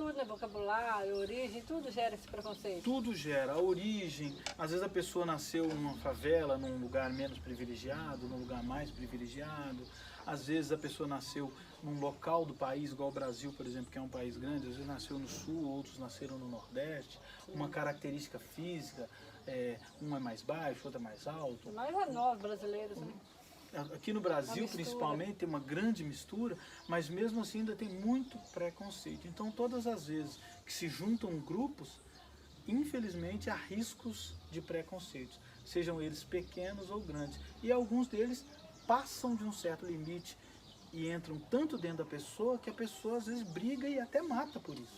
tudo, né? Vocabulário, origem, tudo gera esse preconceito. Tudo gera. A origem, às vezes a pessoa nasceu numa favela, num lugar menos privilegiado, num lugar mais privilegiado. Às vezes a pessoa nasceu num local do país, igual o Brasil, por exemplo, que é um país grande, às vezes nasceu no sul, outros nasceram no nordeste. Uma característica física, um é mais baixo, outro é mais alto. Mas é nós, brasileiros, né? Aqui no Brasil, principalmente, tem uma grande mistura, mas mesmo assim ainda tem muito preconceito. Então, todas as vezes que se juntam grupos, infelizmente, há riscos de preconceitos, sejam eles pequenos ou grandes. E alguns deles passam de um certo limite e entram tanto dentro da pessoa que a pessoa às vezes briga e até mata por isso.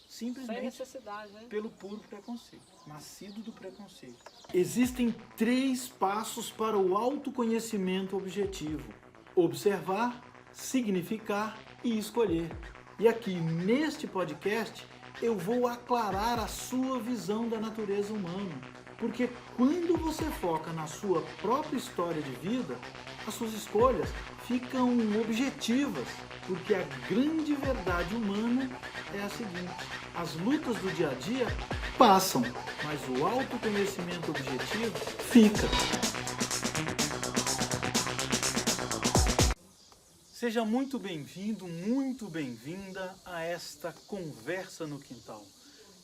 Sem Simplesmente necessidade, né? pelo puro preconceito, nascido do preconceito. Existem 3 passos para o autoconhecimento objetivo: observar, significar e escolher. E aqui neste podcast eu vou aclarar a sua visão da natureza humana, porque quando você foca na sua própria história de vida, as suas escolhas ficam objetivas, porque a grande verdade humana é a seguinte: as lutas do dia a dia passam, mas o autoconhecimento objetivo fica. Seja muito bem-vindo, muito bem-vinda a esta Conversa no Quintal.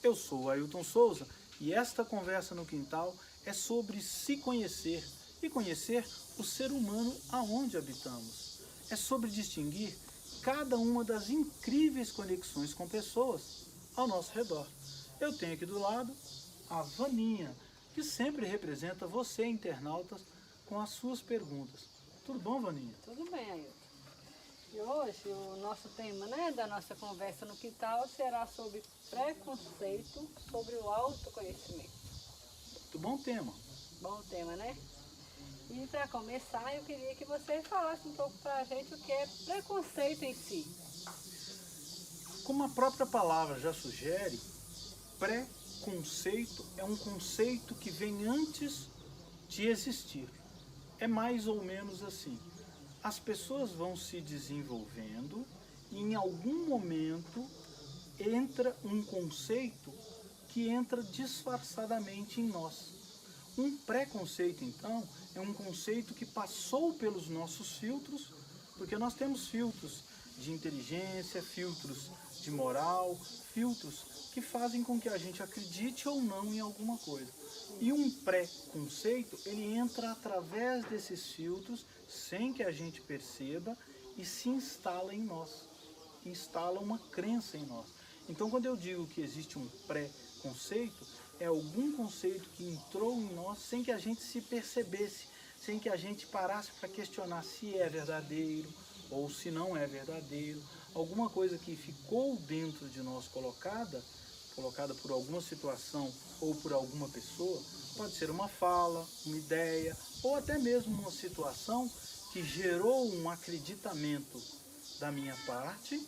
Eu sou o Ailton Souza e esta Conversa no Quintal é sobre se conhecer e conhecer o ser humano aonde habitamos. É sobre distinguir cada uma das incríveis conexões com pessoas ao nosso redor. Eu tenho aqui do lado a Vaninha, que sempre representa você, internautas, com as suas perguntas. Tudo bom, Vaninha? Tudo bem, Ailton. E hoje o nosso tema, né, da nossa conversa no quintal será sobre preconceito, sobre o autoconhecimento. Muito bom tema. Bom tema, né? E para começar, eu queria que você falasse um pouco para a gente o que é preconceito em si. Como a própria palavra já sugere, preconceito é um conceito que vem antes de existir. É mais ou menos assim. As pessoas vão se desenvolvendo e em algum momento entra um conceito que entra disfarçadamente em nós. Um preconceito, então, é um conceito que passou pelos nossos filtros, porque nós temos filtros de inteligência, filtros de moral, filtros que fazem com que a gente acredite ou não em alguma coisa. E um preconceito, ele entra através desses filtros, sem que a gente perceba, e se instala em nós, instala uma crença em nós. Então, quando eu digo que existe um preconceito, é algum conceito que entrou em nós sem que a gente se percebesse, sem que a gente parasse para questionar se é verdadeiro ou se não é verdadeiro. Alguma coisa que ficou dentro de nós colocada por alguma situação ou por alguma pessoa, pode ser uma fala, uma ideia, ou até mesmo uma situação que gerou um acreditamento da minha parte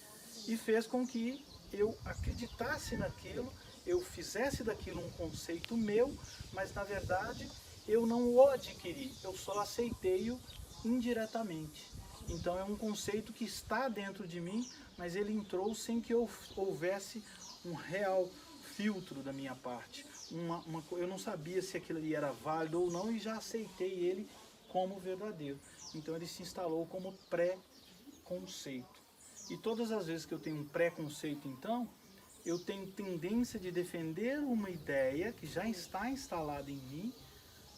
e fez com que eu acreditasse naquilo, eu fizesse daquilo um conceito meu, mas na verdade eu não o adquiri, eu só aceitei-o indiretamente. Então é um conceito que está dentro de mim, mas ele entrou sem que houvesse um real filtro da minha parte. Eu não sabia se aquilo ali era válido ou não e já aceitei ele como verdadeiro. Então ele se instalou como preconceito. E todas as vezes que eu tenho um preconceito, então, eu tenho tendência de defender uma ideia que já está instalada em mim,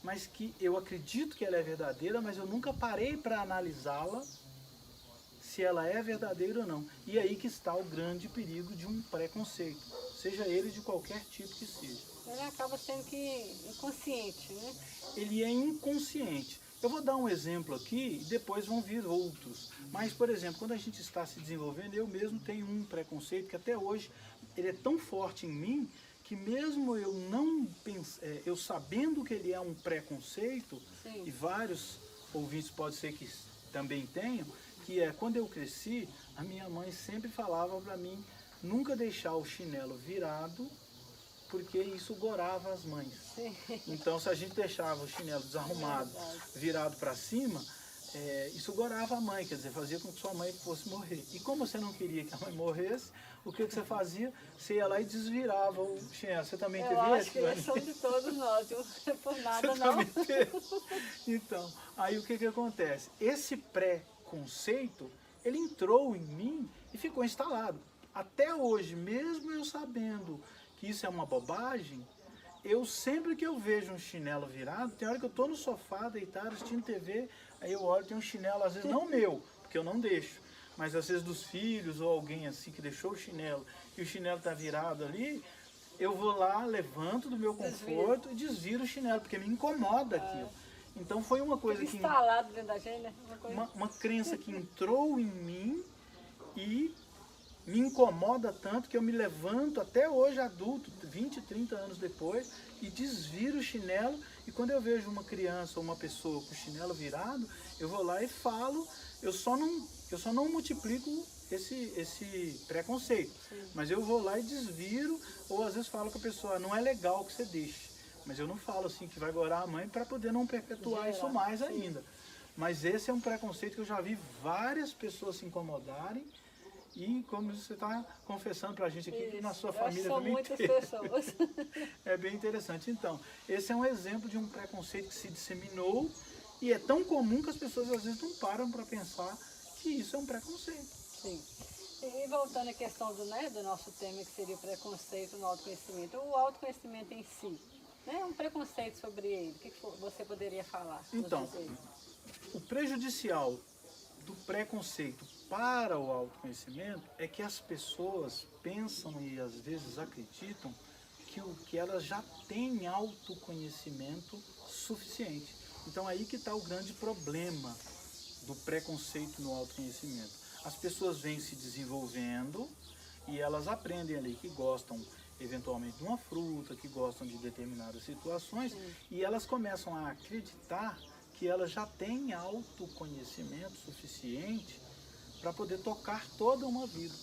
mas que eu acredito que ela é verdadeira, mas eu nunca parei para analisá-la, se ela é verdadeira ou não. E aí que está o grande perigo de um preconceito, seja ele de qualquer tipo que seja. Ele acaba sendo que inconsciente, né? Ele é inconsciente. Eu vou dar um exemplo aqui e depois vão vir outros. Mas, por exemplo, quando a gente está se desenvolvendo, eu mesmo tenho um preconceito que até hoje ele é tão forte em mim que mesmo eu não eu sabendo que ele é um preconceito, Sim. E vários ouvintes pode ser que também tenham, que é quando eu cresci, a minha mãe sempre falava para mim nunca deixar o chinelo virado, porque isso gorava as mães. Sim. Então, se a gente deixava o chinelo desarrumado, virado para cima, isso gorava a mãe, quer dizer, fazia com que sua mãe fosse morrer. E como você não queria que a mãe morresse, o que você fazia? Você ia lá e desvirava o chinelo. Você também teve Eu acho esse? que eles são de todos nós, viu? Não é por nada Você não. também teve? Então, aí o que acontece? Esse pré-conceito, ele entrou em mim e ficou instalado. Até hoje, mesmo eu sabendo que isso é uma bobagem, eu sempre que eu vejo um chinelo virado, tem hora que eu estou no sofá, deitado, assistindo TV, aí eu olho, tem um chinelo, às vezes não meu, porque eu não deixo, mas às vezes dos filhos ou alguém assim que deixou o chinelo e o chinelo está virado ali, eu vou lá, levanto do meu conforto e desviro o chinelo, porque me incomoda aquilo. Então foi uma coisa Fica que... instalado dentro da gente, né? Uma crença que entrou em mim e me incomoda tanto que eu me levanto até hoje adulto, 20, 30 anos depois, e desviro o chinelo, e quando eu vejo uma criança ou uma pessoa com o chinelo virado, eu vou lá e falo, eu só não multiplico esse preconceito, mas eu vou lá e desviro, ou às vezes falo com a pessoa, não é legal que você deixe, mas eu não falo assim que vai gorar a mãe para poder não perpetuar isso mais ainda. Mas esse é um preconceito que eu já vi várias pessoas se incomodarem. E como você está confessando para a gente aqui, que na sua família também muitas teve. pessoas. É bem interessante. Então, esse é um exemplo de um preconceito que se disseminou e é tão comum que as pessoas às vezes não param para pensar que isso é um preconceito. Sim. E voltando à questão do nosso tema, que seria o preconceito no autoconhecimento. O autoconhecimento em si, né? Um preconceito sobre ele. O que você poderia falar? Então, o prejudicial do preconceito para o autoconhecimento é que as pessoas pensam e às vezes acreditam que elas já têm autoconhecimento suficiente. Então aí que está o grande problema do preconceito no autoconhecimento. As pessoas vêm se desenvolvendo e elas aprendem ali que gostam eventualmente de uma fruta, que gostam de determinadas situações, e elas começam a acreditar que elas já têm autoconhecimento suficiente para poder tocar toda uma vida.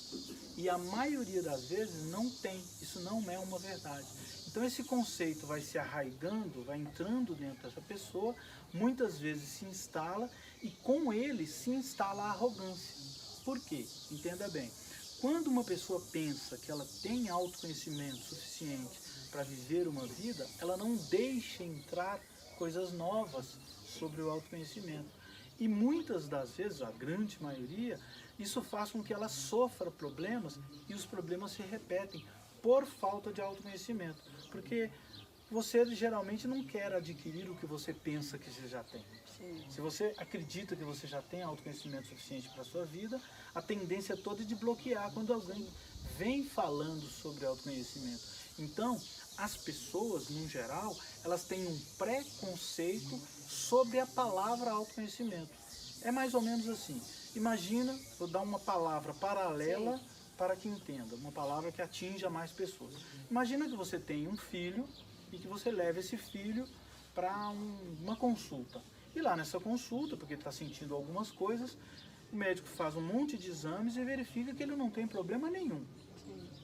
E a maioria das vezes não tem, isso não é uma verdade. Então esse conceito vai se arraigando, vai entrando dentro dessa pessoa, muitas vezes se instala e com ele se instala a arrogância. Por quê? Entenda bem. Quando uma pessoa pensa que ela tem autoconhecimento suficiente para viver uma vida, ela não deixa entrar coisas novas sobre o autoconhecimento. E muitas das vezes, a grande maioria, isso faz com que ela sofra problemas e os problemas se repetem por falta de autoconhecimento. Porque você geralmente não quer adquirir o que você pensa que você já tem. Sim. Se você acredita que você já tem autoconhecimento suficiente para a sua vida, a tendência toda é de bloquear quando alguém vem falando sobre autoconhecimento. Então, as pessoas, no geral, elas têm um preconceito sobre a palavra autoconhecimento. É mais ou menos assim. Imagina, vou dar uma palavra paralela para que entenda, uma palavra que atinja mais pessoas. Imagina que você tem um filho e que você leva esse filho para uma consulta. E lá nessa consulta, porque ele está sentindo algumas coisas, o médico faz um monte de exames e verifica que ele não tem problema nenhum.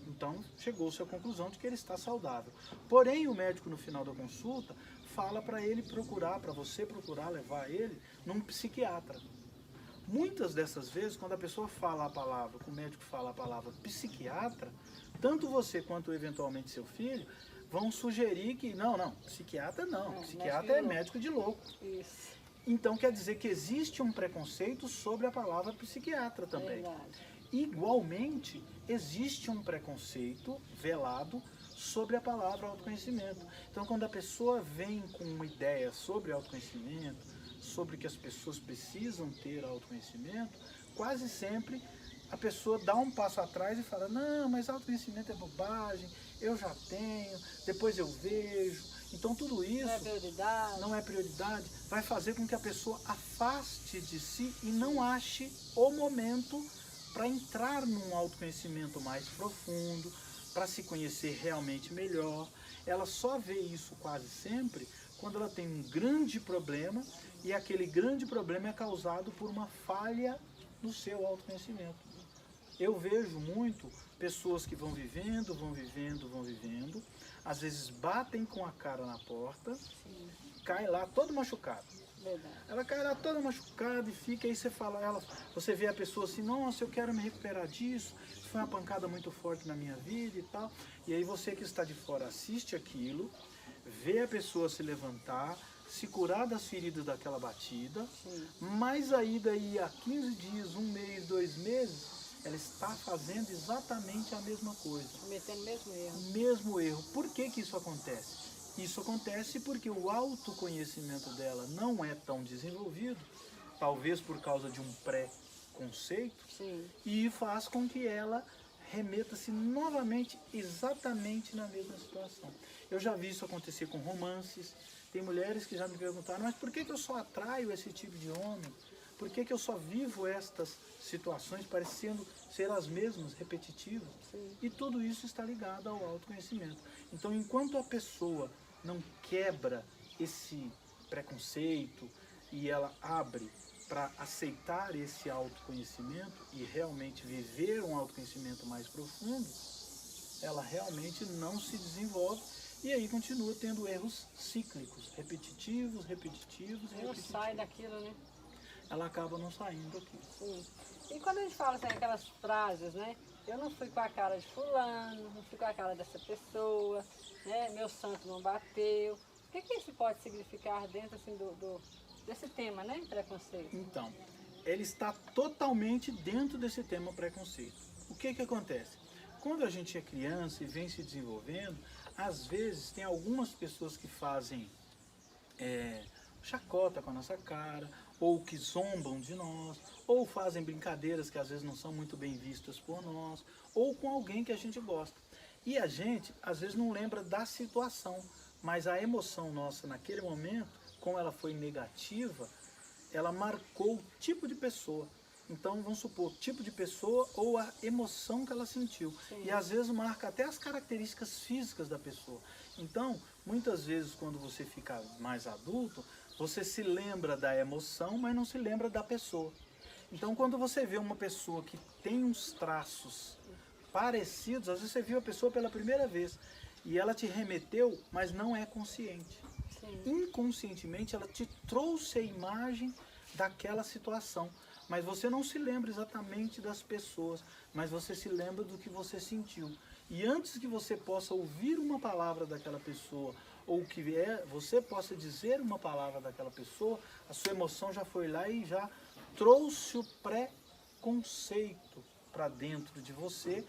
Então, chegou-se à conclusão de que ele está saudável. Porém, o médico, no final da consulta, fala para ele procurar, para você procurar levar ele num psiquiatra. Muitas dessas vezes, quando a pessoa fala a palavra, o médico fala a palavra psiquiatra, tanto você quanto eventualmente seu filho vão sugerir que não, psiquiatra não, psiquiatra é médico de louco. Isso. Então quer dizer que existe um preconceito sobre a palavra psiquiatra também. Verdade. Igualmente, existe um preconceito velado sobre a palavra autoconhecimento. Então, quando a pessoa vem com uma ideia sobre autoconhecimento, sobre que as pessoas precisam ter autoconhecimento, quase sempre a pessoa dá um passo atrás e fala, não, mas autoconhecimento é bobagem, eu já tenho, depois eu vejo. Então, tudo isso não é prioridade, vai fazer com que a pessoa afaste de si e não ache o momento para entrar num autoconhecimento mais profundo, para se conhecer realmente melhor. Ela só vê isso quase sempre quando ela tem um grande problema e aquele grande problema é causado por uma falha no seu autoconhecimento. Eu vejo muito pessoas que vão vivendo, às vezes batem com a cara na porta, cai lá todo machucado. Verdade. Ela cai lá toda machucada e fica, aí você fala, você vê a pessoa assim, nossa, eu quero me recuperar disso, isso foi uma pancada muito forte na minha vida e tal. E aí você que está de fora assiste aquilo, vê a pessoa se levantar, se curar das feridas daquela batida, Sim. mas aí daí a 15 dias, um mês, 2 meses, ela está fazendo exatamente a mesma coisa. Cometendo o mesmo erro. O mesmo erro. Por que que isso acontece? Isso acontece porque o autoconhecimento dela não é tão desenvolvido, talvez por causa de um pré-conceito, Sim. e faz com que ela remeta-se novamente exatamente na mesma situação. Eu já vi isso acontecer com romances. Tem mulheres que já me perguntaram, mas por que que eu só atraio esse tipo de homem? Por que que eu só vivo estas situações parecendo ser as mesmas, repetitivas? Sim. E tudo isso está ligado ao autoconhecimento. Então, enquanto a pessoa não quebra esse preconceito e ela abre para aceitar esse autoconhecimento e realmente viver um autoconhecimento mais profundo, ela realmente não se desenvolve e aí continua tendo erros cíclicos, repetitivos, repetitivos, Não repetitivos. sai daquilo, né? Ela acaba não saindo daquilo. Sim. E quando a gente fala assim, aquelas frases, né? Eu não fui com a cara de fulano, não fui com a cara dessa pessoa, né? Meu santo não bateu. O que que isso pode significar dentro assim, desse tema, né? Preconceito. Então, ele está totalmente dentro desse tema preconceito. O que que acontece? Quando a gente é criança e vem se desenvolvendo, às vezes tem algumas pessoas que fazem chacota com a nossa cara, ou que zombam de nós, ou fazem brincadeiras que às vezes não são muito bem vistas por nós, ou com alguém que a gente gosta. E a gente, às vezes, não lembra da situação, mas a emoção nossa naquele momento, como ela foi negativa, ela marcou o tipo de pessoa. Então, vamos supor, o tipo de pessoa ou a emoção que ela sentiu. Sim. E às vezes marca até as características físicas da pessoa. Então, muitas vezes, quando você fica mais adulto, você se lembra da emoção, mas não se lembra da pessoa. Então, quando você vê uma pessoa que tem uns traços parecidos, às vezes você viu a pessoa pela primeira vez e ela te remeteu, mas não é consciente. Sim. Inconscientemente ela te trouxe a imagem daquela situação, mas você não se lembra exatamente das pessoas, mas você se lembra do que você sentiu. E antes que você possa ouvir uma palavra daquela pessoa, ou que você possa dizer uma palavra daquela pessoa, a sua emoção já foi lá e já trouxe o preconceito para dentro de você,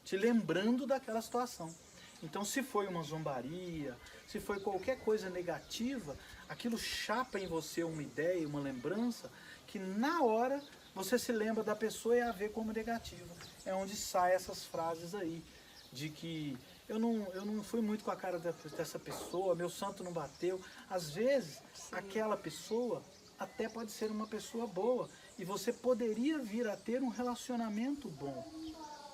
te lembrando daquela situação. Então, se foi uma zombaria, se foi qualquer coisa negativa, aquilo chapa em você uma ideia, uma lembrança, que na hora você se lembra da pessoa e a vê como negativa. É onde saem essas frases aí, de que eu não fui muito com a cara dessa pessoa, meu santo não bateu. Às vezes, aquela pessoa até pode ser uma pessoa boa, e você poderia vir a ter um relacionamento bom.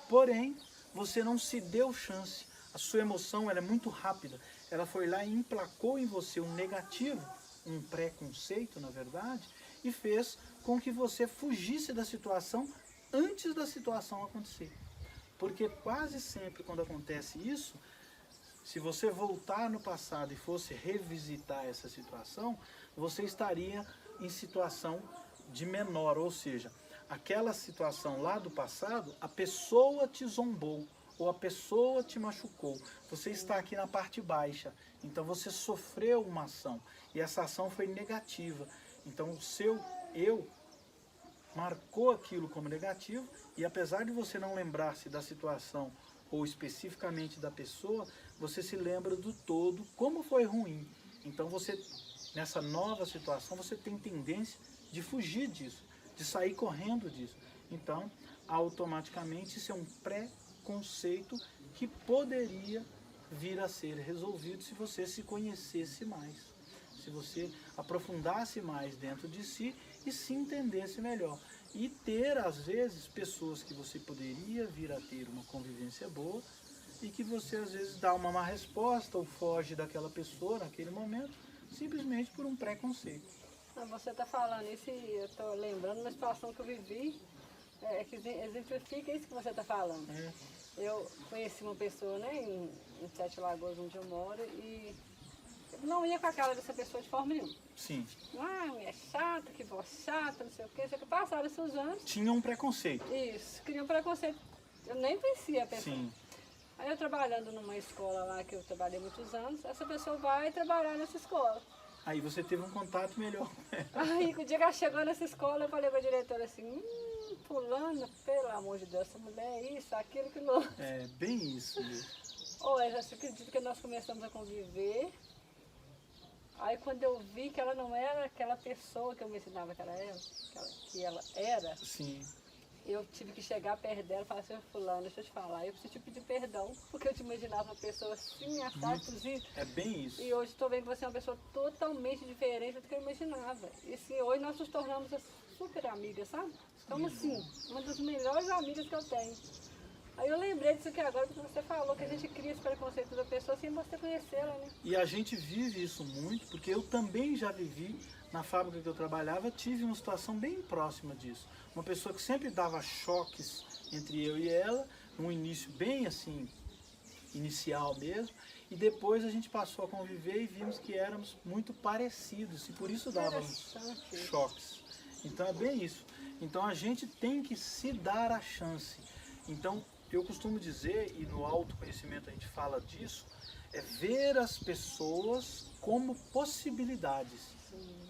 Porém, você não se deu chance. A sua emoção ela é muito rápida. Ela foi lá e emplacou em você um negativo, um preconceito, na verdade, e fez com que você fugisse da situação antes da situação acontecer. Porque quase sempre quando acontece isso, se você voltar no passado e fosse revisitar essa situação, você estaria em situação de menor, ou seja, aquela situação lá do passado, a pessoa te zombou, ou a pessoa te machucou. Você está aqui na parte baixa, então você sofreu uma ação, e essa ação foi negativa. Então o seu eu marcou aquilo como negativo, e apesar de você não lembrar-se da situação, ou especificamente da pessoa, você se lembra do todo, como foi ruim. Então você, nessa nova situação, você tem tendência de fugir disso, de sair correndo disso. Então, automaticamente, isso é um preconceito que poderia vir a ser resolvido se você se conhecesse mais, se você aprofundasse mais dentro de si e se entendesse melhor. E ter, às vezes, pessoas que você poderia vir a ter uma convivência boa e que você, às vezes, dá uma má resposta ou foge daquela pessoa naquele momento, simplesmente por um preconceito. Você está falando isso e eu estou lembrando uma situação que eu vivi, que exemplifica isso que você está falando. Eu conheci uma pessoa, né, em Sete Lagoas, onde eu moro, e não ia com a cara dessa pessoa de forma nenhuma. Sim. Ah, mulher chata, que voz chata, não sei o quê. Só que passaram-se os anos. Tinha um preconceito. Isso, criam preconceito. Eu nem conhecia a pessoa. Sim. Aí eu trabalhando numa escola lá, que eu trabalhei muitos anos, essa pessoa vai trabalhar nessa escola. Aí você teve um contato melhor. Aí, o dia que ela chegou nessa escola, eu falei com a diretora assim, fulana, pelo amor de Deus, essa mulher é isso, aquilo, que não. É, bem isso mesmo. Olha, você acredita que nós começamos a conviver? Aí quando eu vi que ela não era aquela pessoa que eu imaginava que ela era, Sim. eu tive que chegar perto dela e falar assim, fulano, deixa eu te falar, eu preciso te pedir perdão, porque eu te imaginava uma pessoa assim, assada, cozida. É bem isso. E hoje estou vendo que você é uma pessoa totalmente diferente do que eu imaginava. E sim, hoje nós nos tornamos super amigas, sabe? Estamos assim, uma das melhores amigas que eu tenho. Aí eu lembrei disso aqui agora, porque você falou que a gente cria esse preconceito da pessoa sem você conhecê-la, né? E a gente vive isso muito, porque eu também já vivi, na fábrica que eu trabalhava, tive uma situação bem próxima disso. Uma pessoa que sempre dava choques entre eu e ela, num início bem assim, inicial mesmo, e depois a gente passou a conviver e vimos que éramos muito parecidos, e por isso dávamos choques. Então é bem isso. Então a gente tem que se dar a chance. Então eu costumo dizer, e no autoconhecimento a gente fala disso, é ver as pessoas como possibilidades.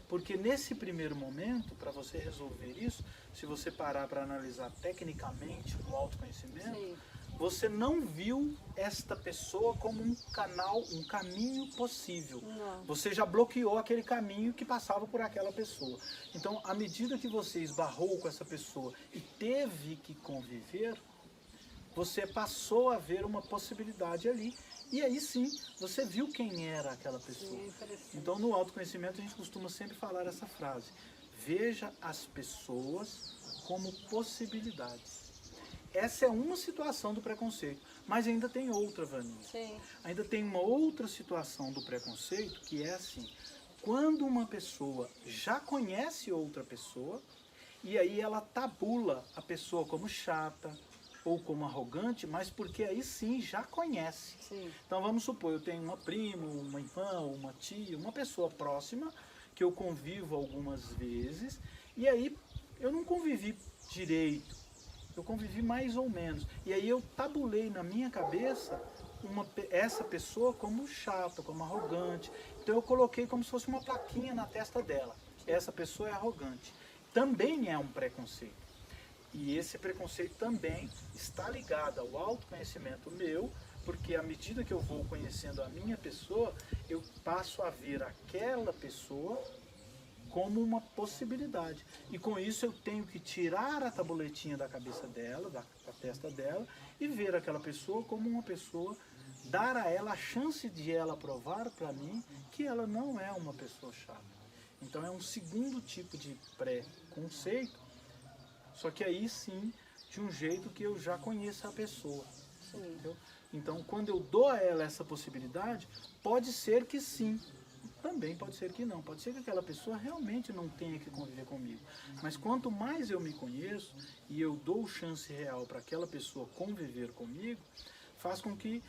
Porque nesse primeiro momento, para você resolver isso, se você parar para analisar tecnicamente o autoconhecimento, Sim. você não viu esta pessoa como um canal, um caminho possível. Não. Você já bloqueou aquele caminho que passava por aquela pessoa. Então, à medida que você esbarrou com essa pessoa e teve que conviver, você passou a ver uma possibilidade ali. E aí sim, você viu quem era aquela pessoa. Sim, Então, no autoconhecimento, a gente costuma sempre falar essa frase. Veja as pessoas como possibilidades. Essa é uma situação do preconceito, mas ainda tem outra, Vaninha. Sim. Ainda tem uma outra situação do preconceito, que é assim, quando uma pessoa já conhece outra pessoa, e aí ela tabula a pessoa como chata ou como arrogante, mas porque aí sim já conhece. Sim. Então vamos supor, eu tenho uma prima, uma irmã, uma tia, uma pessoa próxima, que eu convivo algumas vezes, e aí eu não convivi direito, eu convivi mais ou menos. E aí eu tabulei na minha cabeça essa pessoa como chata, como arrogante. Então eu coloquei como se fosse uma plaquinha na testa dela. Essa pessoa é arrogante. Também é um preconceito. E esse preconceito também está ligado ao autoconhecimento meu, porque à medida que eu vou conhecendo a minha pessoa, eu passo a ver aquela pessoa como uma possibilidade. E com isso eu tenho que tirar a tabuletinha da cabeça dela, da testa dela, e ver aquela pessoa como uma pessoa, dar a ela a chance de ela provar para mim que ela não é uma pessoa chata. Então é um segundo tipo de preconceito, só que aí sim, de um jeito que eu já conheço a pessoa. Entendeu? Então quando eu dou a ela essa possibilidade, pode ser que sim, também pode ser que não. Pode ser que aquela pessoa realmente não tenha que conviver comigo. Mas quanto mais eu me conheço e eu dou chance real para aquela pessoa conviver comigo, faz com que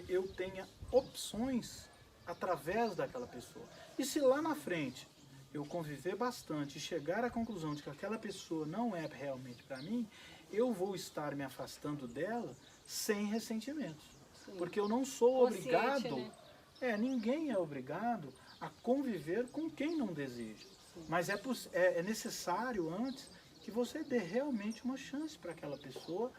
eu tenha opções através daquela pessoa. E se lá na frente eu conviver bastante e chegar à conclusão de que aquela pessoa não é realmente para mim, eu vou estar me afastando dela sem ressentimentos. Sim. Porque eu não sou Consciente, obrigado... né? Ninguém é obrigado a conviver com quem não deseja. Sim. Mas é necessário antes que você dê realmente uma chance para aquela pessoa,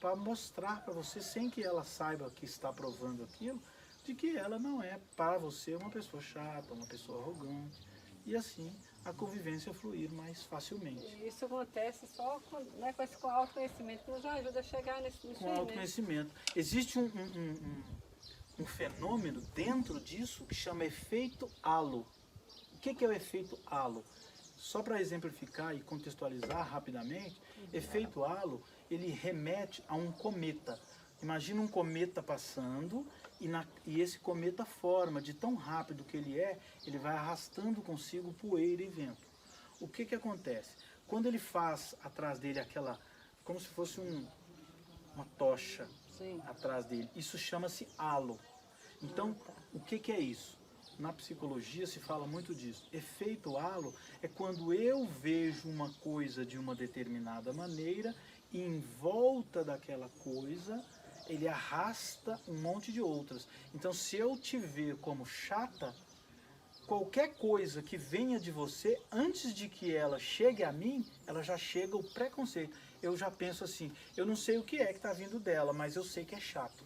para mostrar para você, sem que ela saiba que está provando aquilo, de que ela não é para você uma pessoa chata, uma pessoa arrogante. E assim a convivência fluir mais facilmente. E isso acontece só com esse autoconhecimento que nos ajuda a chegar nisso Com aí, autoconhecimento. Existe um fenômeno dentro disso que chama efeito halo. O que é o efeito halo? Só para exemplificar e contextualizar rapidamente, efeito halo, ele remete a um cometa. Imagina um cometa passando e esse cometa forma, de tão rápido que ele vai arrastando consigo poeira e vento. O que acontece? Quando ele faz atrás dele aquela, como se fosse uma tocha, Sim. atrás dele, isso chama-se halo. Então, o que é isso? na psicologia se fala muito disso. Efeito halo é quando eu vejo uma coisa de uma determinada maneira e em volta daquela coisa ele arrasta um monte de outras. Então, se eu te ver como chata, qualquer coisa que venha de você, antes de que ela chegue a mim, ela já chega o preconceito. Eu já penso assim, eu não sei o que é que está vindo dela, mas eu sei que é chato.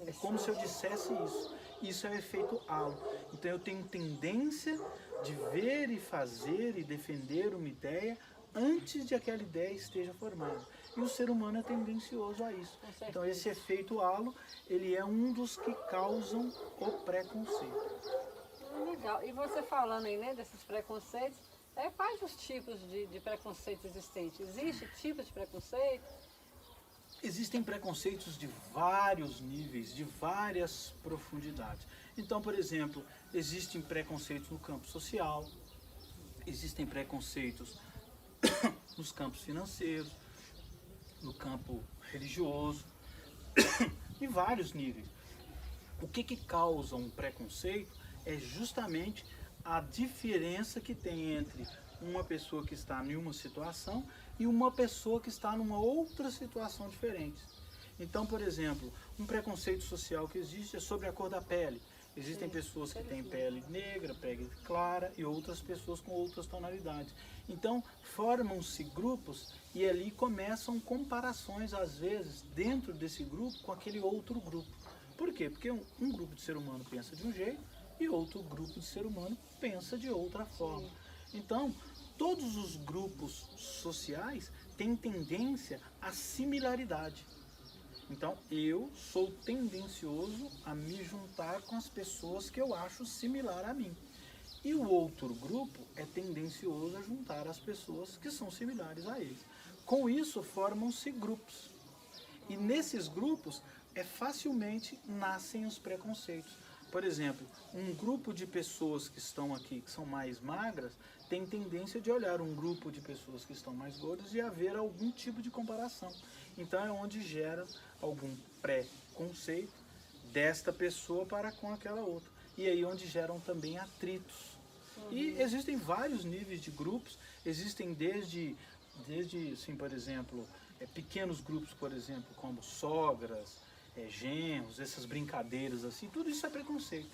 É como se eu dissesse isso. Isso é o efeito halo. Então eu tenho tendência de ver e fazer e defender uma ideia antes de aquela ideia esteja formada. E o ser humano é tendencioso a isso. Então esse efeito halo, ele é um dos que causam o preconceito. Legal. E você falando aí, né, desses preconceitos, quais os tipos de preconceito existentes? Existe tipo de preconceito? Existem preconceitos de vários níveis, de várias profundidades. Então, por exemplo, existem preconceitos no campo social, existem preconceitos nos campos financeiros, no campo religioso, em vários níveis. O que causa um preconceito é justamente a diferença que tem entre uma pessoa que está em uma situação e uma pessoa que está numa outra situação diferente. Então, por exemplo, um preconceito social que existe é sobre a cor da pele. Existem pessoas que têm pele negra, pele clara e outras pessoas com outras tonalidades. Então, formam-se grupos e ali começam comparações, às vezes, dentro desse grupo com aquele outro grupo. Por quê? Porque um grupo de ser humano pensa de um jeito e outro grupo de ser humano pensa de outra forma. Então, todos os grupos sociais têm tendência à similaridade. Então, eu sou tendencioso a me juntar com as pessoas que eu acho similar a mim. E o outro grupo é tendencioso a juntar as pessoas que são similares a eles. Com isso, formam-se grupos. E nesses grupos, facilmente nascem os preconceitos. Por exemplo, um grupo de pessoas que estão aqui, que são mais magras, tem tendência de olhar um grupo de pessoas que estão mais gordas e haver algum tipo de comparação. Então é onde gera algum preconceito desta pessoa para com aquela outra. E aí onde geram também atritos. E existem vários níveis de grupos, existem desde assim, por exemplo, pequenos grupos, por exemplo, como sogras, genros, essas brincadeiras assim, tudo isso é preconceito.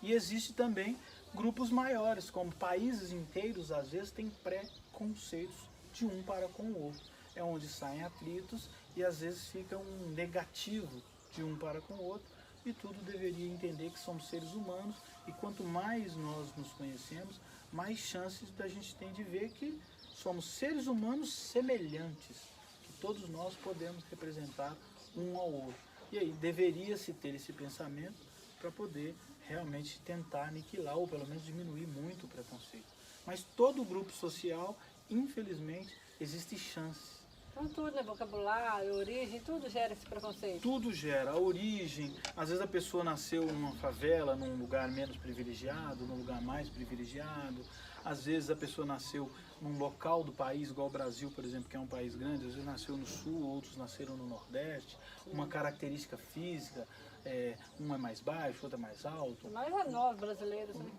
E existe também grupos maiores, como países inteiros, às vezes, têm preconceitos de um para com o outro. É onde saem atritos e às vezes fica um negativo de um para com o outro, e tudo deveria entender que somos seres humanos e quanto mais nós nos conhecemos, mais chances da gente tem de ver que somos seres humanos semelhantes, que todos nós podemos representar um ao outro. E aí deveria-se ter esse pensamento para poder realmente tentar aniquilar ou pelo menos diminuir muito o preconceito. Mas todo grupo social, infelizmente, existe chance. Então tudo, né? Vocabulário, origem, tudo gera esse preconceito. Tudo gera, a origem. Às vezes a pessoa nasceu numa favela, num lugar menos privilegiado, num lugar mais privilegiado. Às vezes a pessoa nasceu num local do país, igual o Brasil, por exemplo, que é um país grande. Às vezes nasceu no sul, outros nasceram no nordeste. Uma característica física, um é mais baixo, outro é mais alto. Mas é nós brasileiros, né?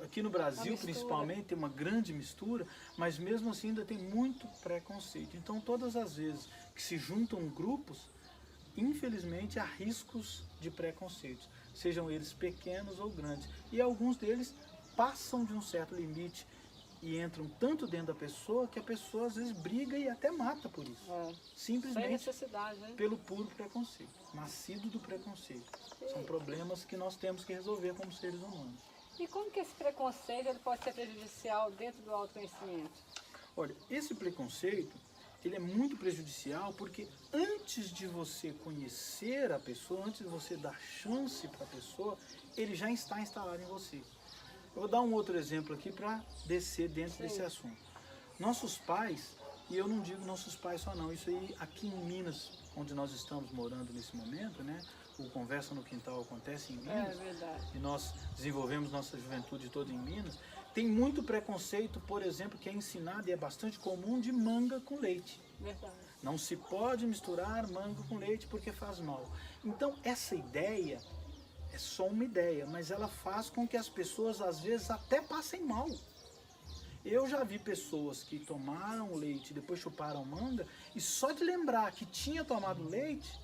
Aqui no Brasil, principalmente, tem uma grande mistura, mas mesmo assim ainda tem muito preconceito. Então, todas as vezes que se juntam grupos, infelizmente, há riscos de preconceitos, sejam eles pequenos ou grandes. E alguns deles passam de um certo limite e entram tanto dentro da pessoa que a pessoa às vezes briga e até mata por isso. Simplesmente sem necessidade, né? Pelo puro preconceito, nascido do preconceito. São problemas que nós temos que resolver como seres humanos. E como que esse preconceito ele pode ser prejudicial dentro do autoconhecimento? Olha, esse preconceito, ele é muito prejudicial porque antes de você conhecer a pessoa, antes de você dar chance para a pessoa, ele já está instalado em você. Eu vou dar um outro exemplo aqui para descer dentro desse assunto. Nossos pais, e eu não digo nossos pais só não, isso aí aqui em Minas, onde nós estamos morando nesse momento, né? O Conversa no Quintal acontece em Minas. É verdade. E nós desenvolvemos nossa juventude toda em Minas. Tem muito preconceito, por exemplo, que é ensinado e é bastante comum de manga com leite. Verdade. Não se pode misturar manga com leite porque faz mal. Então, essa ideia é só uma ideia, mas ela faz com que as pessoas às vezes até passem mal. Eu já vi pessoas que tomaram leite e depois chuparam manga e só de lembrar que tinha tomado leite,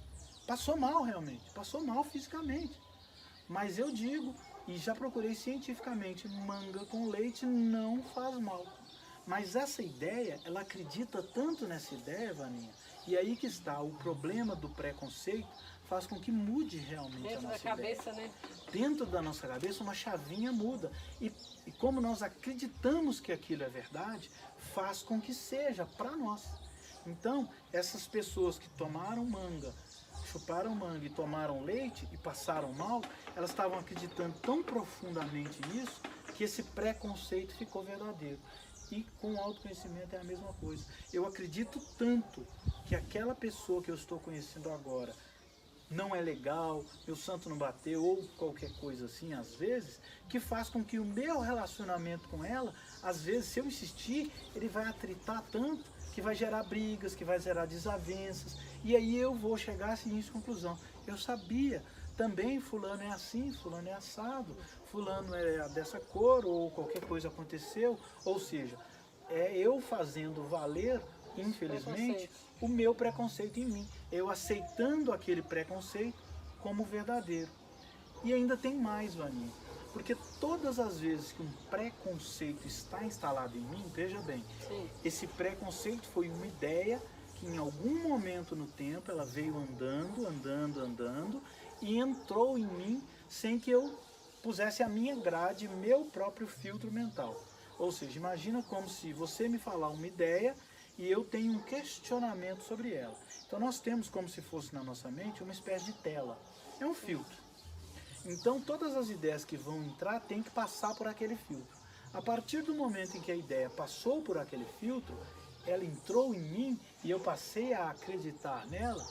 passou mal realmente, passou mal fisicamente. Mas eu digo, e já procurei cientificamente, manga com leite não faz mal. Mas essa ideia, ela acredita tanto nessa ideia, Vaninha, e aí que está o problema do preconceito, faz com que mude realmente Dentro a nossa da cabeça, ideia. né? Dentro da nossa cabeça uma chavinha muda. E como nós acreditamos que aquilo é verdade, faz com que seja para nós. Então, essas pessoas que tomaram manga, chuparam manga e tomaram leite e passaram mal, elas estavam acreditando tão profundamente nisso que esse preconceito ficou verdadeiro. E com o autoconhecimento é a mesma coisa. Eu acredito tanto que aquela pessoa que eu estou conhecendo agora não é legal, meu santo não bateu, ou qualquer coisa assim, às vezes, que faz com que o meu relacionamento com ela, às vezes, se eu insistir, ele vai atritar tanto, que vai gerar brigas, que vai gerar desavenças, e aí eu vou chegar à seguinte conclusão: eu sabia, também fulano é assim, fulano é assado, fulano é dessa cor, ou qualquer coisa aconteceu, ou seja, é eu fazendo valer, infelizmente, o meu preconceito em mim, eu aceitando aquele preconceito como verdadeiro. E ainda tem mais, Vaninha, porque todas as vezes que um preconceito está instalado em mim, veja bem, Sim. esse preconceito foi uma ideia que em algum momento no tempo ela veio andando e entrou em mim sem que eu pusesse a minha grade, meu próprio filtro mental. Ou seja, imagina como se você me falar uma ideia e eu tenho um questionamento sobre ela. Então nós temos como se fosse na nossa mente uma espécie de tela, é um filtro. Então todas as ideias que vão entrar têm que passar por aquele filtro. A partir do momento em que a ideia passou por aquele filtro, ela entrou em mim e eu passei a acreditar nela,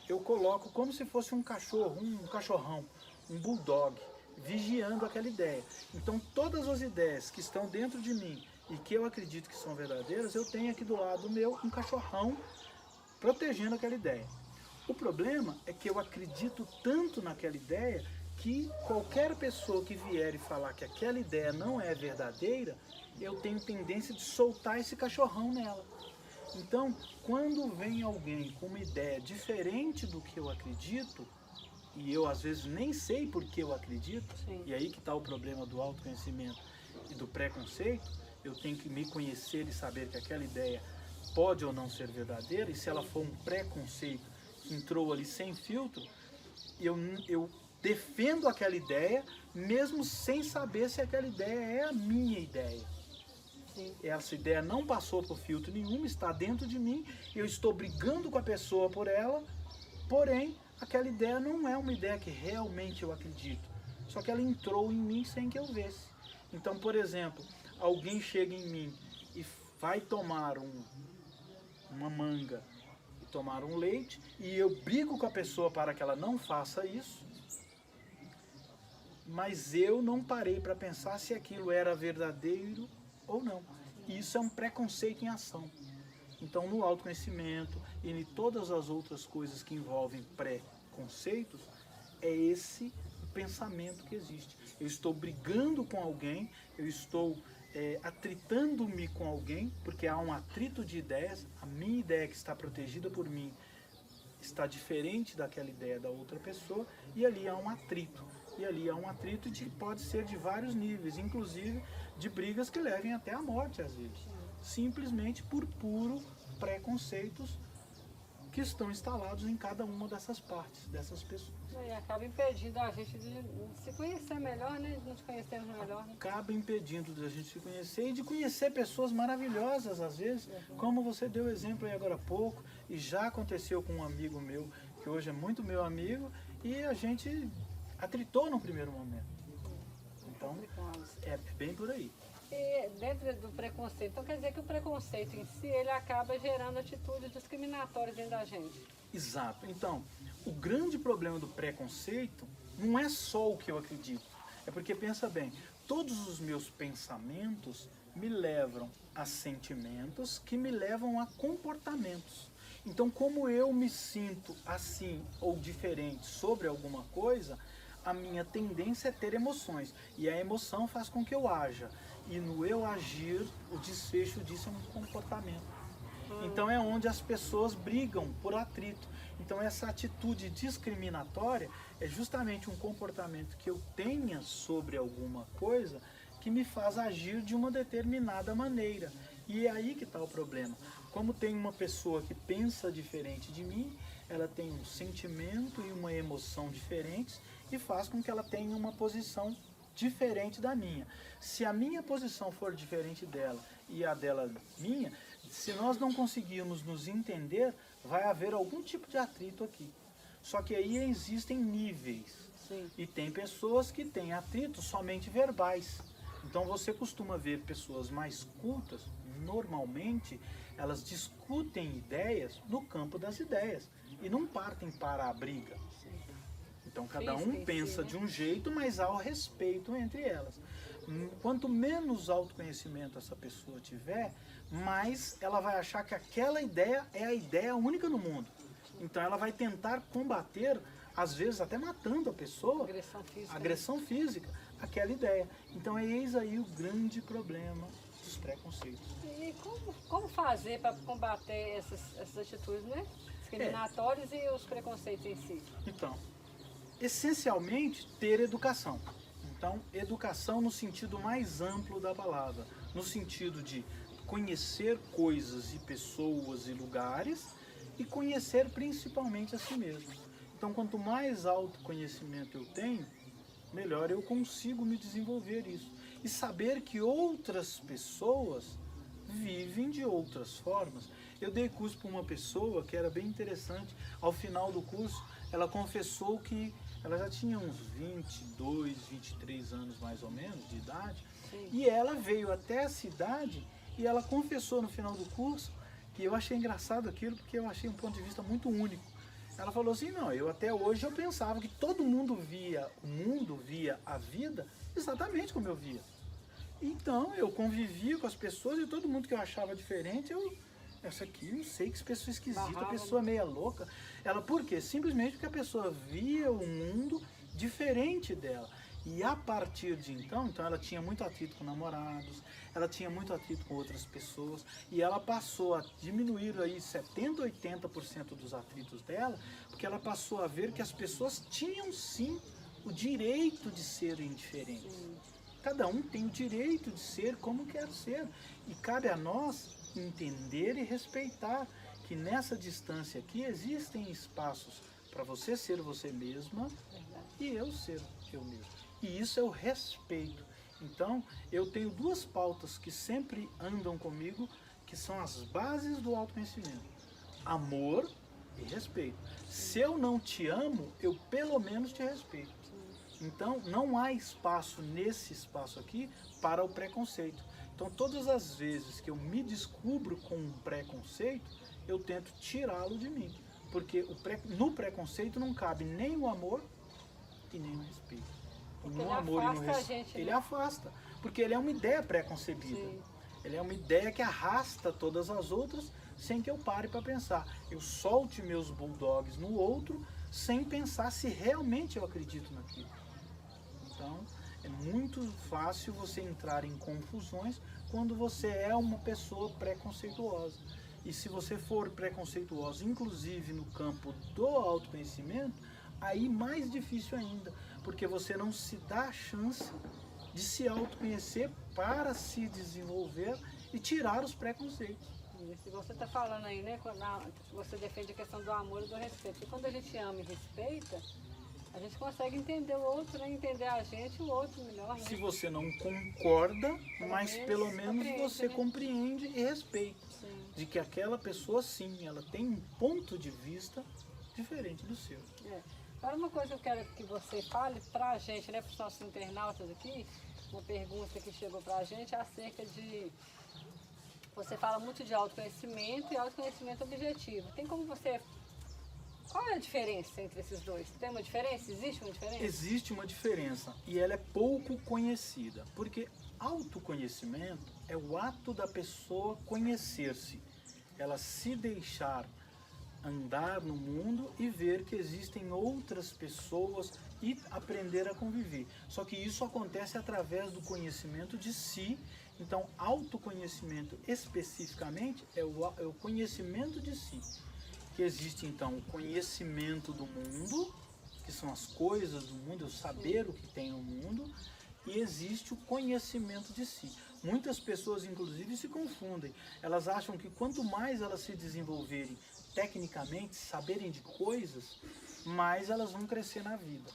eu coloco como se fosse um cachorro, um cachorrão, um bulldog, vigiando aquela ideia. Então todas as ideias que estão dentro de mim e que eu acredito que são verdadeiras, eu tenho aqui do lado meu um cachorrão protegendo aquela ideia. O problema é que eu acredito tanto naquela ideia que qualquer pessoa que vier e falar que aquela ideia não é verdadeira, eu tenho tendência de soltar esse cachorrão nela. Então, quando vem alguém com uma ideia diferente do que eu acredito, e eu às vezes nem sei por que eu acredito, Sim. e aí que está o problema do autoconhecimento e do preconceito, eu tenho que me conhecer e saber que aquela ideia pode ou não ser verdadeira, e se ela for um preconceito que entrou ali sem filtro, eu defendo aquela ideia, mesmo sem saber se aquela ideia é a minha ideia. Sim. Essa ideia não passou por filtro nenhum, está dentro de mim, eu estou brigando com a pessoa por ela, porém, aquela ideia não é uma ideia que realmente eu acredito, só que ela entrou em mim sem que eu visse. Então, por exemplo, alguém chega em mim e vai tomar uma manga e tomar um leite, e eu brigo com a pessoa para que ela não faça isso, mas eu não parei para pensar se aquilo era verdadeiro ou não. Isso é um preconceito em ação. Então, no autoconhecimento e em todas as outras coisas que envolvem preconceitos, é esse o pensamento que existe. Eu estou brigando com alguém, eu estou atritando-me com alguém, porque há um atrito de ideias, a minha ideia que está protegida por mim está diferente daquela ideia da outra pessoa, e ali há um atrito. E ali há um atrito que pode ser de vários níveis, inclusive de brigas que levem até a morte às vezes. Simplesmente por puro preconceitos que estão instalados em cada uma dessas partes, dessas pessoas. E acaba impedindo a gente de se conhecer melhor, né? De nos conhecermos melhor, né? Acaba impedindo de a gente se conhecer e de conhecer pessoas maravilhosas às vezes, como você deu exemplo aí agora há pouco, e já aconteceu com um amigo meu, que hoje é muito meu amigo, e a gente atritou no primeiro momento. Então, é bem por aí. E dentro do preconceito, então quer dizer que o preconceito em si, ele acaba gerando atitudes discriminatórias dentro da gente. Exato. Então, o grande problema do preconceito não é só o que eu acredito. É porque, pensa bem, todos os meus pensamentos me levam a sentimentos que me levam a comportamentos. Então, como eu me sinto assim ou diferente sobre alguma coisa, a minha tendência é ter emoções. E a emoção faz com que eu haja. E no eu agir, o desfecho disso é um comportamento. Então é onde as pessoas brigam por atrito. Então essa atitude discriminatória é justamente um comportamento que eu tenha sobre alguma coisa que me faz agir de uma determinada maneira. E é aí que está o problema. Como tem uma pessoa que pensa diferente de mim, ela tem um sentimento e uma emoção diferentes e faz com que ela tenha uma posição diferente da minha. Se a minha posição for diferente dela e a dela minha, se nós não conseguirmos nos entender, vai haver algum tipo de atrito aqui. Só que aí existem níveis. Sim. E tem pessoas que têm atritos somente verbais. Então você costuma ver pessoas mais cultas, normalmente, elas discutem ideias no campo das ideias e não partem para a briga. Então cada um pensa de um jeito, mas há o respeito entre elas. Quanto menos autoconhecimento essa pessoa tiver, mais ela vai achar que aquela ideia é a ideia única no mundo. Então ela vai tentar combater, às vezes até matando a pessoa, agressão física, aquela ideia. Então eis aí o grande problema dos preconceitos. E como fazer para combater essas atitudes, né? Discriminatórias e os preconceitos em si? Então, essencialmente, ter educação. Então, educação no sentido mais amplo da palavra, no sentido de conhecer coisas e pessoas e lugares e conhecer principalmente a si mesmo. Então, quanto mais autoconhecimento eu tenho, melhor eu consigo me desenvolver isso. E saber que outras pessoas vivem de outras formas. Eu dei curso para uma pessoa que era bem interessante. Ao final do curso, ela confessou que ela já tinha uns 22, 23 anos mais ou menos de idade. Sim. E ela veio até a cidade e ela confessou no final do curso, que eu achei engraçado aquilo, porque eu achei um ponto de vista muito único. Ela falou assim, não, eu até hoje eu pensava que todo mundo via o mundo, via a vida exatamente como eu via. Então eu convivia com as pessoas e todo mundo que eu achava diferente, essa aqui, não sei, que pessoa esquisita, pessoa meia louca. Ela, por quê? Simplesmente porque a pessoa via o mundo diferente dela. E a partir de então ela tinha muito atrito com namorados, ela tinha muito atrito com outras pessoas, e ela passou a diminuir aí 70%, 80% dos atritos dela, porque ela passou a ver que as pessoas tinham sim o direito de serem diferentes. Cada um tem o direito de ser como quer ser, e cabe a nós entender e respeitar que nessa distância aqui existem espaços para você ser você mesma e eu ser eu mesmo. E isso é o respeito. Então, eu tenho duas pautas que sempre andam comigo, que são as bases do autoconhecimento: amor e respeito. Se eu não te amo, eu pelo menos te respeito. Então, não há espaço nesse espaço aqui para o preconceito. Então, todas as vezes que eu me descubro com um preconceito, eu tento tirá-lo de mim. Porque no preconceito não cabe nem o amor e nem o respeito. Porque no ele amor afasta e no a respeito, gente, ele né? afasta. Porque ele é uma ideia pré-concebida. Sim. Ele é uma ideia que arrasta todas as outras sem que eu pare para pensar. Eu solte meus bulldogs no outro sem pensar se realmente eu acredito naquilo. Então, é muito fácil você entrar em confusões quando você é uma pessoa preconceituosa. E se você for preconceituosa, inclusive no campo do autoconhecimento, aí mais difícil ainda, porque você não se dá a chance de se autoconhecer para se desenvolver e tirar os preconceitos. Se você está falando aí, né, você defende a questão do amor e do respeito. E quando a gente ama e respeita, a gente consegue entender o outro, né? Entender a gente e o outro melhor, né? Se você não concorda, mas pelo menos você compreende e respeita. Sim. De que aquela pessoa, sim, ela tem um ponto de vista diferente do seu. Agora, uma coisa que eu quero que você fale para a gente, né, para os nossos internautas aqui, uma pergunta que chegou para a gente acerca de... Você fala muito de autoconhecimento e autoconhecimento objetivo. Tem como você... Qual é a diferença entre esses dois? Tem uma diferença? Existe uma diferença? Existe uma diferença e ela é pouco conhecida, porque autoconhecimento é o ato da pessoa conhecer-se, ela se deixar andar no mundo e ver que existem outras pessoas e aprender a conviver. Só que isso acontece através do conhecimento de si. Então, autoconhecimento especificamente é o conhecimento de si. Que existe então o conhecimento do mundo, que são as coisas do mundo, o saber o que tem no mundo, e existe o conhecimento de si. Muitas pessoas, inclusive, se confundem. Elas acham que quanto mais elas se desenvolverem tecnicamente, saberem de coisas, mais elas vão crescer na vida.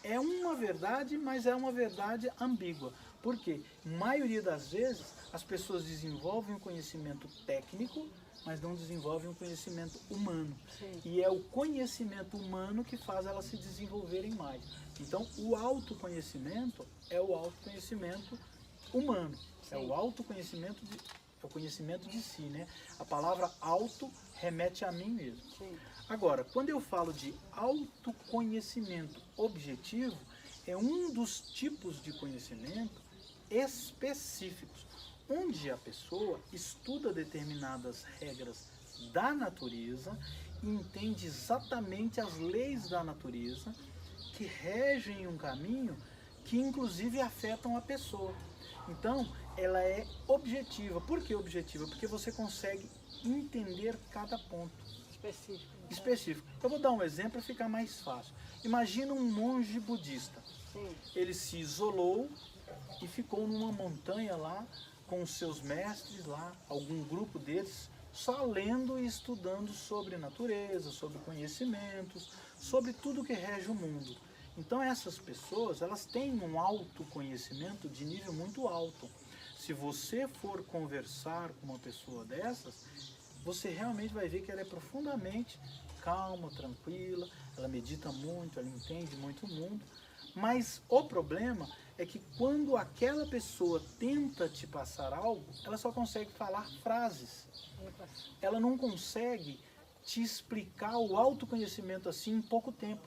É uma verdade, mas é uma verdade ambígua. Por quê? Maioria das vezes, as pessoas desenvolvem o conhecimento técnico, mas não desenvolvem o conhecimento humano. Sim. E é o conhecimento humano que faz elas se desenvolverem mais. Então, o autoconhecimento é o autoconhecimento humano. Sim. É o autoconhecimento é o conhecimento de si, né? A palavra auto remete a mim mesmo. Sim. Agora, quando eu falo de autoconhecimento objetivo, é um dos tipos de conhecimento específicos, onde a pessoa estuda determinadas regras da natureza e entende exatamente as leis da natureza que regem um caminho que inclusive afetam a pessoa. Então, ela é objetiva. Por que objetiva? Porque você consegue entender cada ponto Específico. específico. Eu vou dar um exemplo para ficar mais fácil. Imagina um monge budista. Sim. Ele se isolou e ficou numa montanha lá com os seus mestres lá, algum grupo deles, só lendo e estudando sobre natureza, sobre conhecimentos, sobre tudo que rege o mundo. Então essas pessoas, elas têm um autoconhecimento de nível muito alto. Se você for conversar com uma pessoa dessas, você realmente vai ver que ela é profundamente calma, tranquila, ela medita muito, ela entende muito o mundo. Mas o problema é que quando aquela pessoa tenta te passar algo, ela só consegue falar frases. Ela não consegue te explicar o autoconhecimento assim em pouco tempo.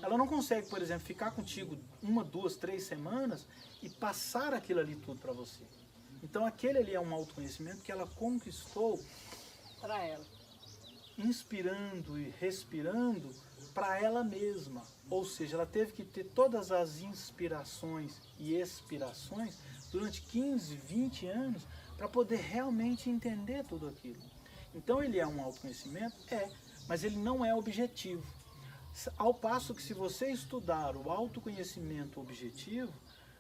Ela não consegue, por exemplo, ficar contigo 1, 2, 3 semanas e passar aquilo ali tudo para você. Então aquele ali é um autoconhecimento que ela conquistou Para ela. inspirando e respirando para ela mesma. Ou seja, ela teve que ter todas as inspirações e expirações durante 15, 20 anos para poder realmente entender tudo aquilo. Então ele é um autoconhecimento? É, mas ele não é objetivo. Ao passo que se você estudar o autoconhecimento objetivo,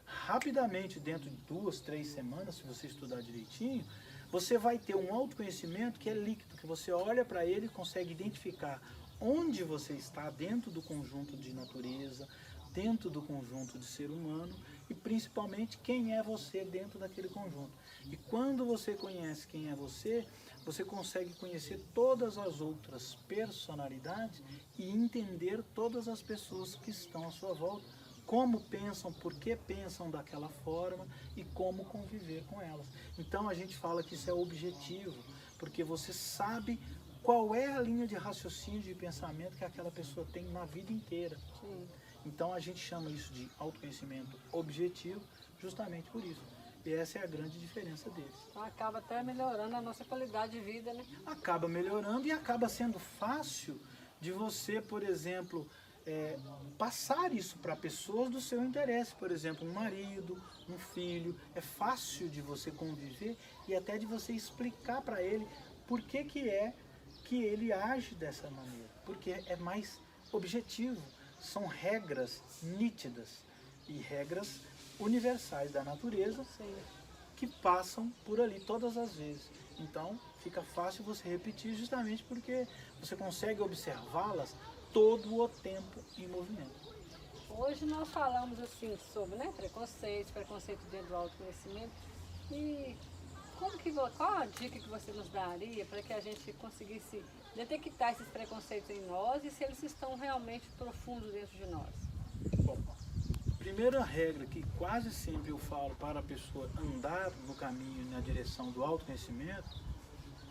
rapidamente, dentro de 2, 3 semanas, se você estudar direitinho, você vai ter um autoconhecimento que é líquido, que você olha para ele e consegue identificar onde você está dentro do conjunto de natureza, dentro do conjunto de ser humano e principalmente quem é você dentro daquele conjunto. E quando você conhece quem é você, você consegue conhecer todas as outras personalidades e entender todas as pessoas que estão à sua volta, como pensam, por que pensam daquela forma e como conviver com elas. Então a gente fala que isso é objetivo, porque você sabe qual é a linha de raciocínio, de pensamento que aquela pessoa tem na vida inteira. Sim. Então a gente chama isso de autoconhecimento objetivo justamente por isso. E essa é a grande diferença deles. Então acaba até melhorando a nossa qualidade de vida, né? Acaba melhorando e acaba sendo fácil de você, por exemplo, passar isso para pessoas do seu interesse. Por exemplo, um marido, um filho. É fácil de você conviver e até de você explicar para ele por que que ele age dessa maneira. Porque é mais objetivo. São regras nítidas e regras universais da natureza. Sim. Que passam por ali todas as vezes. Então fica fácil você repetir justamente porque você consegue observá-las todo o tempo em movimento. Hoje nós falamos assim sobre, né, preconceito dentro do autoconhecimento. E qual a dica que você nos daria para que a gente conseguisse detectar esses preconceitos em nós e se eles estão realmente profundos dentro de nós? Bom, a primeira regra que quase sempre eu falo para a pessoa andar no caminho, na direção do autoconhecimento,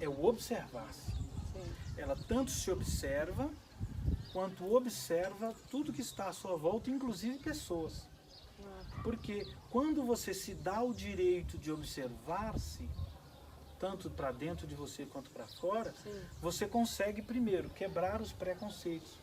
é o observar-se. Sim. Ela tanto se observa, quanto observa tudo que está à sua volta, inclusive pessoas. Porque quando você se dá o direito de observar-se, tanto para dentro de você quanto para fora, Sim. você consegue primeiro quebrar os preconceitos,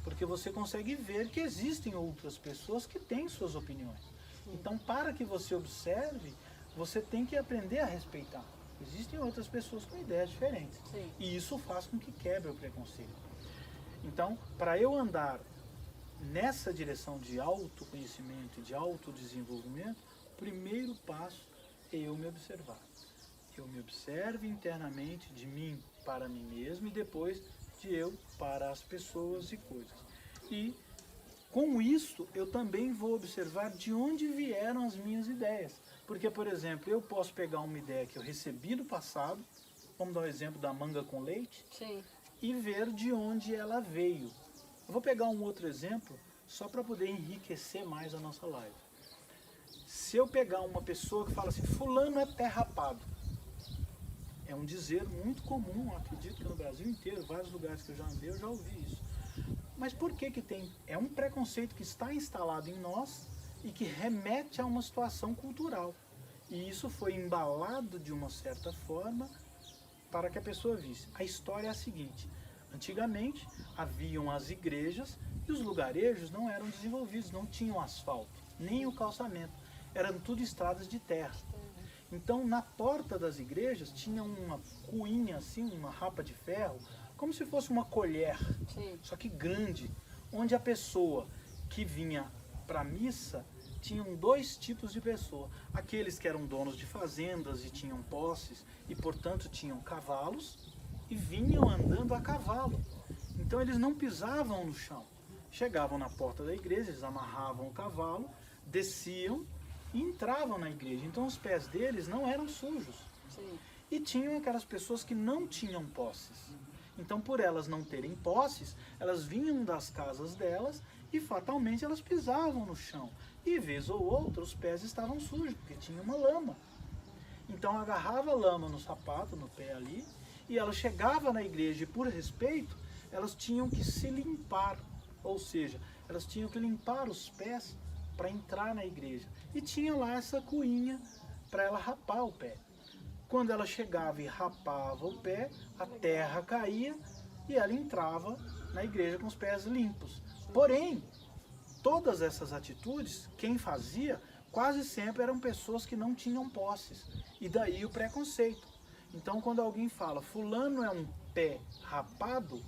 porque você consegue ver que existem outras pessoas que têm suas opiniões. Então, para que você observe, você tem que aprender a respeitar. Existem outras pessoas com ideias diferentes. Sim. E isso faz com que quebre o preconceito. Então, para eu andar nessa direção de autoconhecimento, de autodesenvolvimento, o primeiro passo é eu me observar. Eu me observo internamente, de mim para mim mesmo, e depois de eu para as pessoas e coisas. E com isso, eu também vou observar de onde vieram as minhas ideias. Porque, por exemplo, eu posso pegar uma ideia que eu recebi no passado, vamos dar o exemplo da manga com leite, Sim. e ver de onde ela veio. Eu vou pegar um outro exemplo, só para poder enriquecer mais a nossa live. Se eu pegar uma pessoa que fala assim, fulano é pé rapado, é um dizer muito comum, acredito que no Brasil inteiro, vários lugares que eu já andei, eu já ouvi isso. Mas por que que tem? É um preconceito que está instalado em nós e que remete a uma situação cultural. E isso foi embalado de uma certa forma para que a pessoa visse. A história é a seguinte, antigamente haviam as igrejas e os lugarejos não eram desenvolvidos, não tinham asfalto, nem o calçamento, eram tudo estradas de terra. Então, na porta das igrejas tinha uma cuinha assim, uma rapa de ferro, como se fosse uma colher, Sim. só que grande, onde a pessoa que vinha para a missa, tinham dois tipos de pessoa. Aqueles que eram donos de fazendas e tinham posses e, portanto, tinham cavalos e vinham andando a cavalo. Então, eles não pisavam no chão. Chegavam na porta da igreja, eles amarravam o cavalo, desciam e entravam na igreja. Então os pés deles não eram sujos. Sim. E tinham aquelas pessoas que não tinham posses. Então, por elas não terem posses, elas vinham das casas delas e fatalmente elas pisavam no chão. E vez ou outra os pés estavam sujos, porque tinha uma lama. Então agarrava a lama no sapato, no pé ali, e ela chegava na igreja e, por respeito, elas tinham que se limpar. Ou seja, elas tinham que limpar os pés para entrar na igreja. E tinha lá essa cuinha para ela rapar o pé. Quando ela chegava e rapava o pé, a terra caía e ela entrava na igreja com os pés limpos. Porém, todas essas atitudes, quem fazia, quase sempre eram pessoas que não tinham posses. E daí o preconceito. Então, quando alguém fala, fulano é um pé rapado,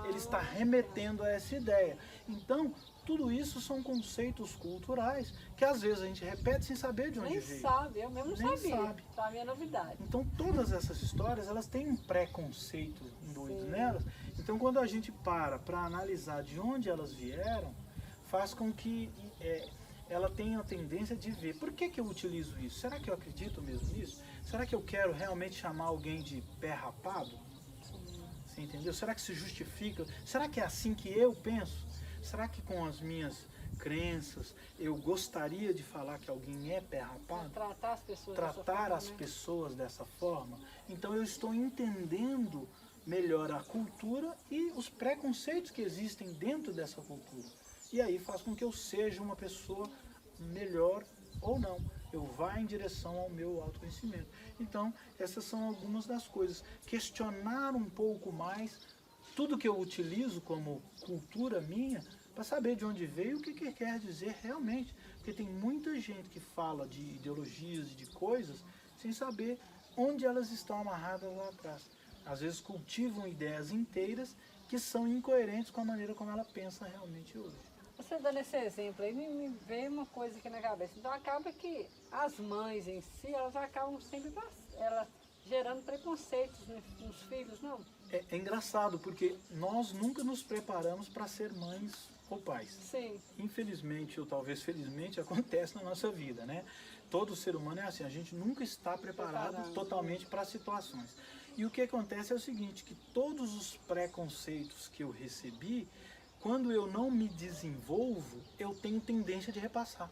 ele está remetendo a essa ideia. Então, tudo isso são conceitos culturais que às vezes a gente repete sem saber de onde Nem veio. sabe, eu mesmo não Nem sabia. sabe. Pra mim é novidade. Então todas essas histórias, elas têm um preconceito doido nelas. Então quando a gente para analisar de onde elas vieram, faz com que ela tenha a tendência de ver, por que que eu utilizo isso? Será que eu acredito mesmo nisso? Será que eu quero realmente chamar alguém de pé rapado? Você entendeu? Será que se justifica? Será que é assim que eu penso? Será que com as minhas crenças eu gostaria de falar que alguém é pé rapado? Tratar as pessoas Tratar dessa forma, as né? pessoas dessa forma? Então eu estou entendendo melhor a cultura e os preconceitos que existem dentro dessa cultura. E aí faz com que eu seja uma pessoa melhor ou não. Eu vá em direção ao meu autoconhecimento. Então, essas são algumas das coisas. Questionar um pouco mais tudo que eu utilizo como cultura minha, para saber de onde veio e o que quer dizer realmente. Porque tem muita gente que fala de ideologias e de coisas sem saber onde elas estão amarradas lá atrás. Às vezes cultivam ideias inteiras que são incoerentes com a maneira como ela pensa realmente hoje. Você dando esse exemplo aí, me veio uma coisa aqui na cabeça. Então acaba que as mães em si, elas acabam sempre gerando preconceitos nos filhos, não? É engraçado, porque nós nunca nos preparamos para ser mães ou pais. Sim. Infelizmente, ou talvez felizmente, acontece na nossa vida, né? Todo ser humano é assim, a gente nunca está preparado totalmente para as situações. E o que acontece é o seguinte, que todos os preconceitos que eu recebi, quando eu não me desenvolvo, eu tenho tendência de repassar.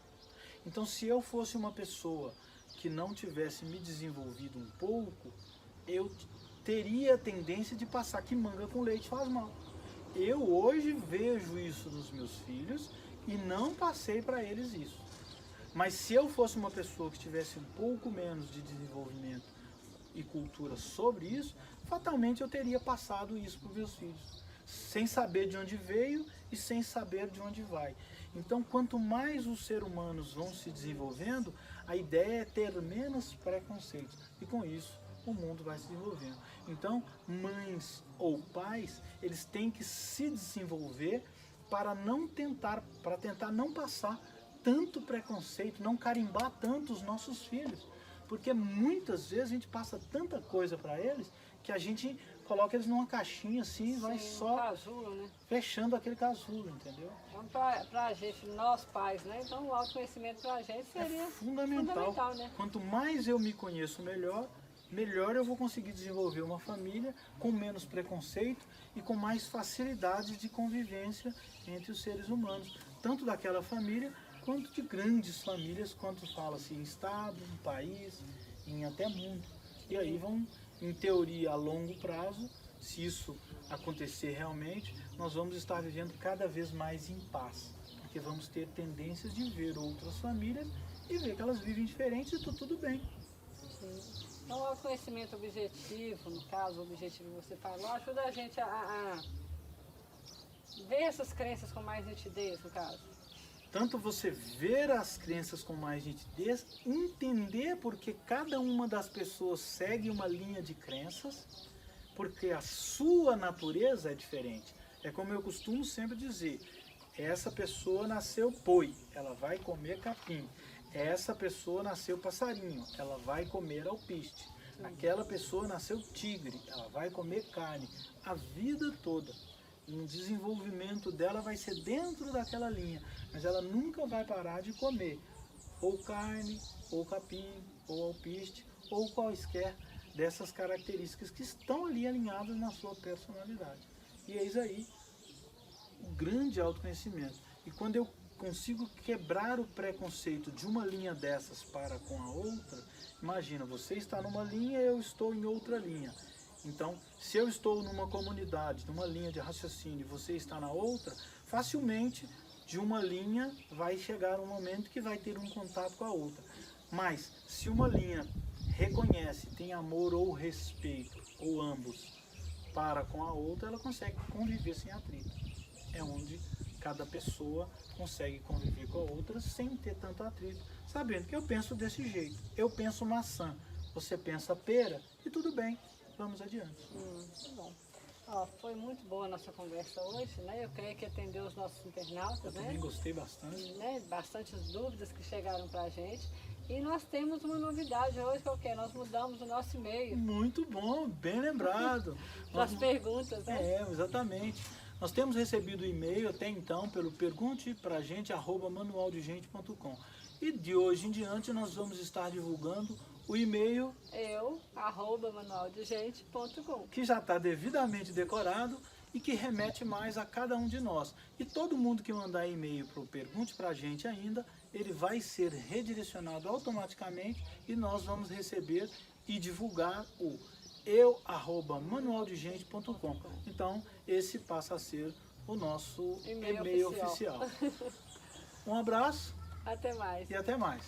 Então, se eu fosse uma pessoa que não tivesse me desenvolvido um pouco, eu teria a tendência de passar que manga com leite faz mal. Eu hoje vejo isso nos meus filhos e não passei para eles isso. Mas se eu fosse uma pessoa que tivesse um pouco menos de desenvolvimento e cultura sobre isso, fatalmente eu teria passado isso para os meus filhos, sem saber de onde veio e sem saber de onde vai. Então, quanto mais os seres humanos vão se desenvolvendo, a ideia é ter menos preconceitos. E com isso, o mundo vai se desenvolvendo. Então, mães ou pais, eles têm que se desenvolver para tentar não passar tanto preconceito, não carimbar tanto os nossos filhos. Porque muitas vezes a gente passa tanta coisa para eles que a gente coloca eles numa caixinha assim e vai só casulo, né? fechando aquele casulo, entendeu? Então, para a gente, nós pais, né? Então, o autoconhecimento para a gente seria fundamental, né? Quanto mais eu me conheço melhor eu vou conseguir desenvolver uma família com menos preconceito e com mais facilidade de convivência entre os seres humanos, tanto daquela família quanto de grandes famílias, quanto fala-se em estado, em país, em até mundo. E aí vão, em teoria, a longo prazo, se isso acontecer realmente, nós vamos estar vivendo cada vez mais em paz, porque vamos ter tendências de ver outras famílias e ver que elas vivem diferentes e tudo bem. Sim. Então, o autoconhecimento objetivo, no caso, o objetivo que você falou, ajuda a gente a ver essas crenças com mais nitidez, no caso. Tanto você ver as crenças com mais nitidez, entender porque cada uma das pessoas segue uma linha de crenças, porque a sua natureza é diferente. É como eu costumo sempre dizer, essa pessoa nasceu boi, ela vai comer capim. Essa pessoa nasceu passarinho, ela vai comer alpiste. Aquela pessoa nasceu tigre, ela vai comer carne. A vida toda, o desenvolvimento dela vai ser dentro daquela linha, mas ela nunca vai parar de comer ou carne, ou capim, ou alpiste, ou quaisquer dessas características que estão ali alinhadas na sua personalidade. E eis aí o grande autoconhecimento. E quando eu consigo quebrar o preconceito de uma linha dessas para com a outra, imagina, você está numa linha, eu estou em outra linha. Então, se eu estou numa comunidade, numa linha de raciocínio, e você está na outra, facilmente de uma linha vai chegar um momento que vai ter um contato com a outra. Mas, se uma linha reconhece, tem amor ou respeito, ou ambos, para com a outra, ela consegue conviver sem atrito. É onde cada pessoa consegue conviver com a outra sem ter tanto atrito, sabendo que eu penso desse jeito. Eu penso maçã, você pensa pera, e tudo bem, vamos adiante. Tá bom. Ó, foi muito boa a nossa conversa hoje, né? Eu creio que atendeu os nossos internautas, Eu né? também gostei bastante. Né? Bastantes dúvidas que chegaram pra gente. E nós temos uma novidade hoje, que é o quê? Nós mudamos o nosso e-mail. Muito bom, bem lembrado. Das perguntas, né? É, exatamente. Nós temos recebido e-mail até então pelo perguntepragente@manualdegente.com. E de hoje em diante nós vamos estar divulgando o e-mail manualdegente.com, que já está devidamente decorado e que remete mais a cada um de nós. E todo mundo que mandar e-mail para o Pergunte pra Gente ainda, ele vai ser redirecionado automaticamente e nós vamos receber e divulgar o eu@manualdegente.com. Então, esse passa a ser o nosso e-mail oficial. Um abraço Até mais. e até mais.